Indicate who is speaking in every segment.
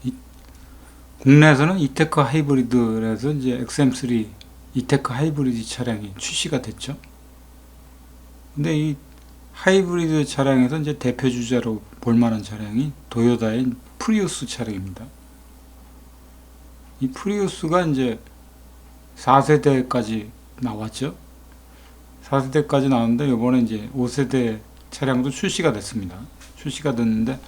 Speaker 1: 이- 국내에서는 이테크 하이브리드라서 이제 XM3 이테크 하이브리드 차량이 출시가 됐죠. 근데 이 하이브리드 차량에서 이제 대표 주자로 볼 만한 차량이 도요타의 프리우스 차량입니다. 이 프리우스가 이제 4세대까지 나왔죠. 4세대까지 나왔는데 이번에 이제 5세대 차량도 출시가 됐습니다. 출시가 됐는데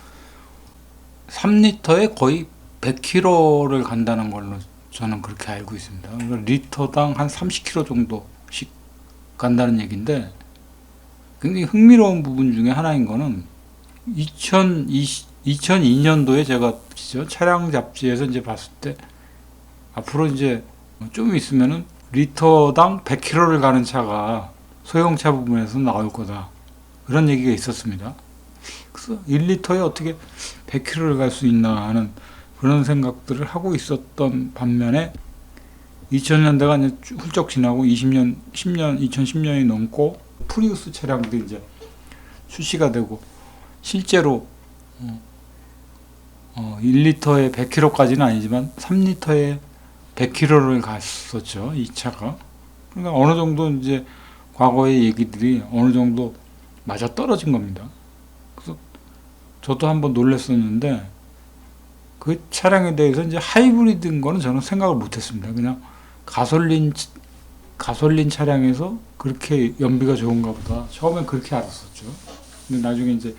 Speaker 1: 3리터에 거의 100km를 간다는 걸로 저는 그렇게 알고 있습니다. 그러니까 리터당 한 30km 정도씩 간다는 얘기인데 굉장히 흥미로운 부분 중에 하나인 거는 2002년도에 제가 차량 잡지에서 이제 봤을 때 앞으로 이제 좀 있으면은 리터당 100km를 가는 차가 소형차 부분에서 나올 거다. 그런 얘기가 있었습니다. 그래서 1리터에 어떻게 100km를 갈 수 있나 하는 그런 생각들을 하고 있었던 반면에 2000년대가 이제 훌쩍 지나고 2010년이 넘고 프리우스 차량들이 이제 출시가 되고 실제로 1리터에 100km까지는 아니지만 3리터에 100km를 갔었죠. 이 차가. 그러니까 어느 정도 이제 과거의 얘기들이 어느 정도 맞아 떨어진 겁니다. 그래서 저도 한번 놀랐었는데 그 차량에 대해서 이제 하이브리드인 거는 저는 생각을 못 했습니다. 그냥 가솔린 차량에서 그렇게 연비가 좋은가 보다. 처음엔 그렇게 알았었죠. 근데 나중에 이제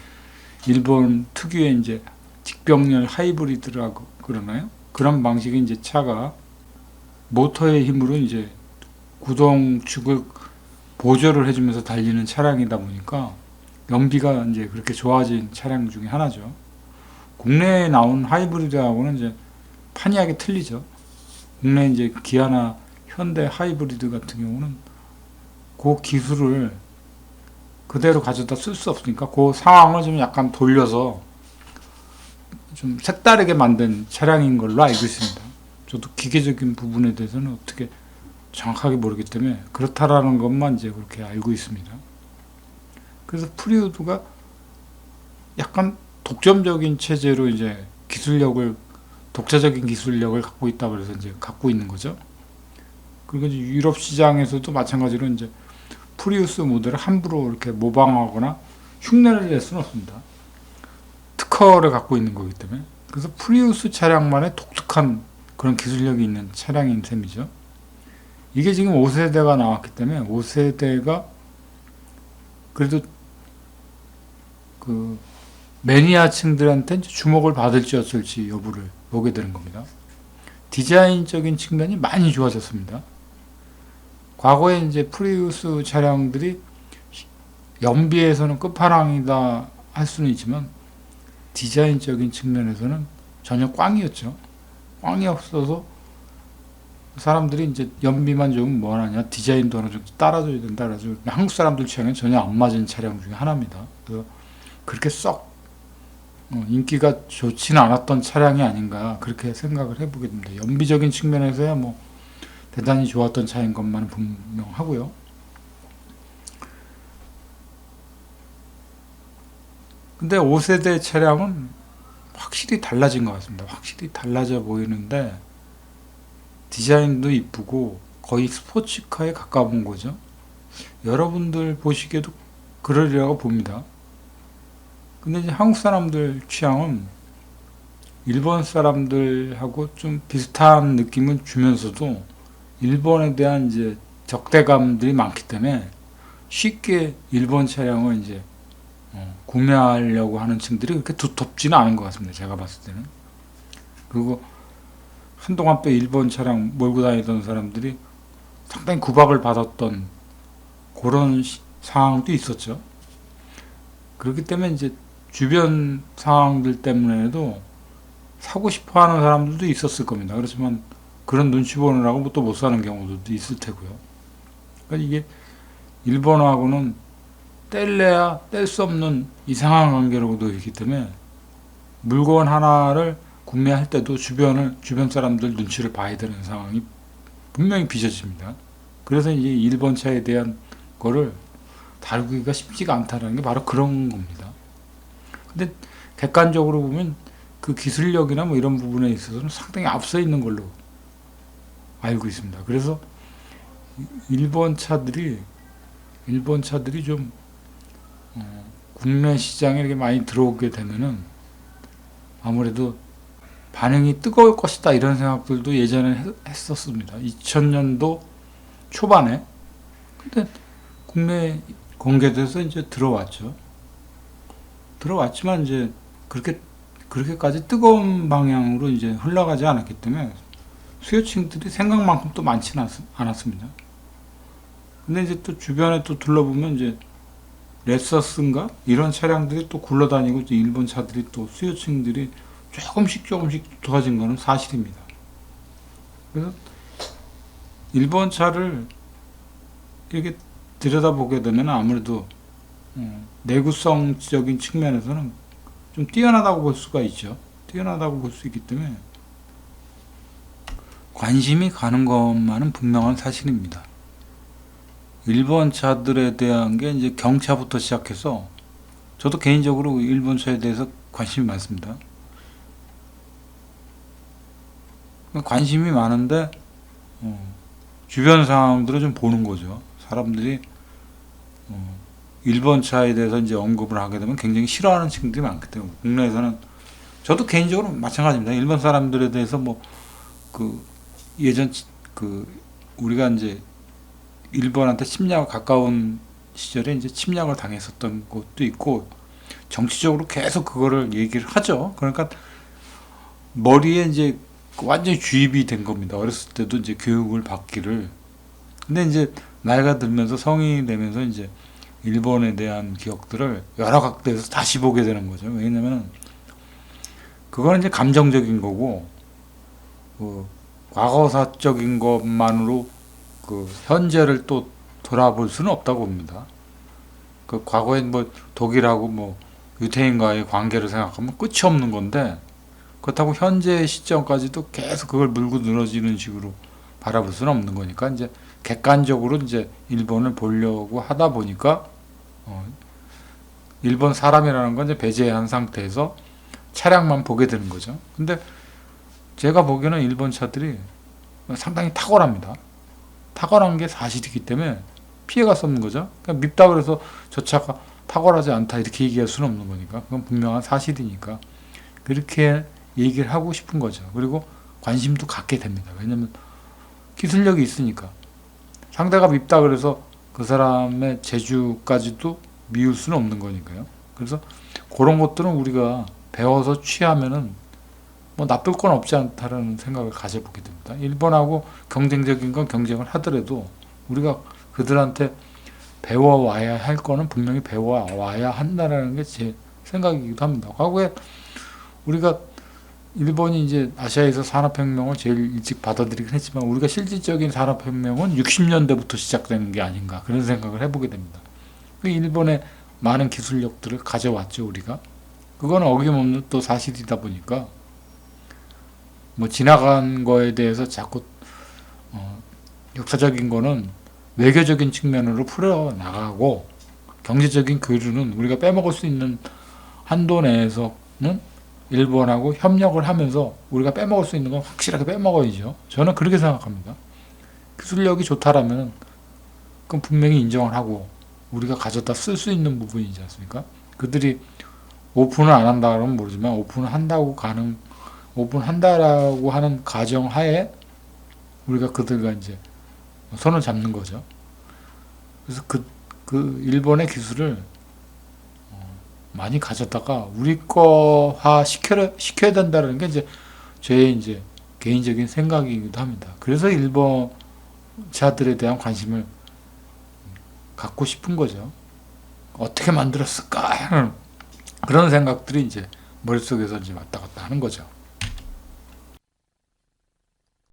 Speaker 1: 일본 특유의 이제 직병렬 하이브리드라고 그러나요? 그런 방식의 이제 차가 모터의 힘으로 이제 구동축을 보조를 해주면서 달리는 차량이다 보니까 연비가 이제 그렇게 좋아진 차량 중에 하나죠. 국내에 나온 하이브리드하고는 이제 판이하게 틀리죠. 국내 이제 기아나 현대 하이브리드 같은 경우는 그 기술을 그대로 가져다 쓸 수 없으니까 그 상황을 좀 약간 돌려서 좀 색다르게 만든 차량인 걸로 알고 있습니다. 저도 기계적인 부분에 대해서는 어떻게 정확하게 모르기 때문에 그렇다라는 것만 이제 그렇게 알고 있습니다. 그래서 프리우드가 약간 독점적인 체제로 이제 독자적인 기술력을 갖고 있다 그래서 이제 갖고 있는 거죠. 그리고 이제 유럽 시장에서도 마찬가지로 이제 프리우스 모델을 함부로 이렇게 모방하거나 흉내를 낼 수는 없습니다. 특허를 갖고 있는 거기 때문에. 그래서 프리우스 차량만의 독특한 그런 기술력이 있는 차량인 셈이죠. 이게 지금 5세대가 나왔기 때문에 5세대가 그래도 그 매니아층들한테 주목을 받을지 어쩔지 여부를 보게 되는 겁니다. 디자인적인 측면이 많이 좋아졌습니다. 과거에 이제 프리우스 차량들이 연비에서는 끝판왕이다 할 수는 있지만 디자인적인 측면에서는 전혀 꽝이었죠. 꽝이 없어서 사람들이 이제 연비만 좀 뭐하냐 디자인도 어느 정도 따라줘야 된다 그래서 한국 사람들 취향에 전혀 안 맞은 차량 중에 하나입니다. 그래서 그렇게 썩 인기가 좋지는 않았던 차량이 아닌가 그렇게 생각을 해보게 됩니다. 연비적인 측면에서야 뭐 대단히 좋았던 차인 것만은 분명하고요. 근데 5세대 차량은 확실히 달라진 것 같습니다. 확실히 달라져 보이는데 디자인도 이쁘고 거의 스포츠카에 가까운 거죠. 여러분들 보시기에도 그러리라고 봅니다. 근데 이제 한국 사람들 취향은 일본 사람들하고 좀 비슷한 느낌을 주면서도 일본에 대한 이제 적대감들이 많기 때문에 쉽게 일본 차량을 이제 구매하려고 하는 층들이 그렇게 두텁지는 않은 것 같습니다. 제가 봤을 때는. 그리고 한동안 또 일본 차량 몰고 다니던 사람들이 상당히 구박을 받았던 그런 상황도 있었죠. 그렇기 때문에 이제 주변 상황들 때문에도 사고 싶어 하는 사람들도 있었을 겁니다. 그렇지만 그런 눈치 보느라고 또 못 사는 경우도 있을 테고요. 그러니까 이게 일본하고는 뗄래야 뗄 수 없는 이상한 관계로 도 있기 때문에 물건 하나를 구매할 때도 주변 사람들 눈치를 봐야 되는 상황이 분명히 빚어집니다. 그래서 이제 일본 차에 대한 거를 다루기가 쉽지가 않다는 게 바로 그런 겁니다. 근데 객관적으로 보면 그 기술력이나 뭐 이런 부분에 있어서는 상당히 앞서 있는 걸로 알고 있습니다. 그래서 일본 차들이 좀 국내 시장에 이렇게 많이 들어오게 되면은 아무래도 반응이 뜨거울 것이다 이런 생각들도 예전에 했었습니다. 2000년도 초반에. 근데 국내 공개돼서 이제 들어왔지만 이제 그렇게까지 뜨거운 방향으로 이제 흘러가지 않았기 때문에 수요층들이 생각만큼 또 많지는 않았습니다. 근데 이제 또 주변에 또 둘러보면 이제 렉서스인가 이런 차량들이 또 굴러다니고 이제 일본 차들이 또 수요층들이 조금씩 좋아진 거는 사실입니다. 그래서 일본 차를 이렇게 들여다보게 되면 아무래도 내구성적인 측면에서는 좀 뛰어나다고 볼 수가 있죠. 뛰어나다고 볼 수 있기 때문에 관심이 가는 것만은 분명한 사실입니다. 일본 차들에 대한 게 이제 경차부터 시작해서 저도 개인적으로 일본 차에 대해서 관심이 많습니다. 관심이 많은데 주변 상황들을 좀 보는 거죠. 사람들이 일본 차에 대해서 이제 언급을 하게 되면 굉장히 싫어하는 친구들이 많기 때문에 국내에서는 저도 개인적으로 마찬가지입니다. 일본 사람들에 대해서 뭐 그 예전 그 우리가 이제 일본한테 침략을 가까운 시절에 이제 침략을 당했었던 것도 있고 정치적으로 계속 그거를 얘기를 하죠. 그러니까 머리에 이제 완전히 주입이 된 겁니다. 어렸을 때도 이제 교육을 받기를. 근데 이제 나이가 들면서 성인이 되면서 이제 일본에 대한 기억들을 여러 각도에서 다시 보게 되는 거죠. 왜냐면 그거는 이제 감정적인 거고 과거사적인 것만으로 그 현재를 또 돌아볼 수는 없다고 봅니다. 그 과거엔 뭐 독일하고 뭐 유태인과의 관계를 생각하면 끝이 없는 건데 그렇다고 현재 시점까지도 계속 그걸 물고 늘어지는 식으로 바라볼 수는 없는 거니까 이제 객관적으로 이제 일본을 보려고 하다 보니까 일본 사람이라는 건 이제 배제한 상태에서 차량만 보게 되는 거죠. 근데 제가 보기에는 일본 차들이 상당히 탁월합니다. 탁월한 게 사실이기 때문에 피해갈 수 없는 거죠. 그러니까 밉다 그래서 저 차가 탁월하지 않다 이렇게 얘기할 수는 없는 거니까 그건 분명한 사실이니까 그렇게 얘기를 하고 싶은 거죠. 그리고 관심도 갖게 됩니다. 왜냐면 기술력이 있으니까 상대가 밉다 그래서 그 사람의 재주까지도 미울 수는 없는 거니까요. 그래서 그런 것들은 우리가 배워서 취하면은 뭐 나쁠 건 없지 않다라는 생각을 가져보게 됩니다. 일본하고 경쟁적인 건 경쟁을 하더라도 우리가 그들한테 배워와야 할 거는 분명히 배워와야 한다라는 게 제 생각이기도 합니다. 과거에 우리가 일본이 이제 아시아에서 산업혁명을 제일 일찍 받아들이긴 했지만 우리가 실질적인 산업혁명은 60년대부터 시작되는 게 아닌가 그런 생각을 해보게 됩니다. 일본의 많은 기술력들을 가져왔죠 우리가. 그건 어김없는 또 사실이다 보니까 뭐 지나간 거에 대해서 자꾸 역사적인 거는 외교적인 측면으로 풀어나가고 경제적인 교류는 우리가 빼먹을 수 있는 한도 내에서는 일본하고 협력을 하면서 우리가 빼먹을 수 있는 건 확실하게 빼먹어야죠. 저는 그렇게 생각합니다. 기술력이 좋다라면 그건 분명히 인정을 하고 우리가 가져다 쓸 수 있는 부분이지 않습니까? 그들이 오픈을 안 한다 그러면 모르지만 오픈한다라고 하는 가정 하에 우리가 그들과 이제 손을 잡는 거죠. 그래서 그 일본의 기술을 많이 가졌다가 우리 거화 시켜야 된다는 게 이제 저의 이제 개인적인 생각이기도 합니다. 그래서 일본 차들에 대한 관심을 갖고 싶은 거죠. 어떻게 만들었을까 하는 그런 생각들이 이제 머릿속에서 이제 왔다 갔다 하는 거죠.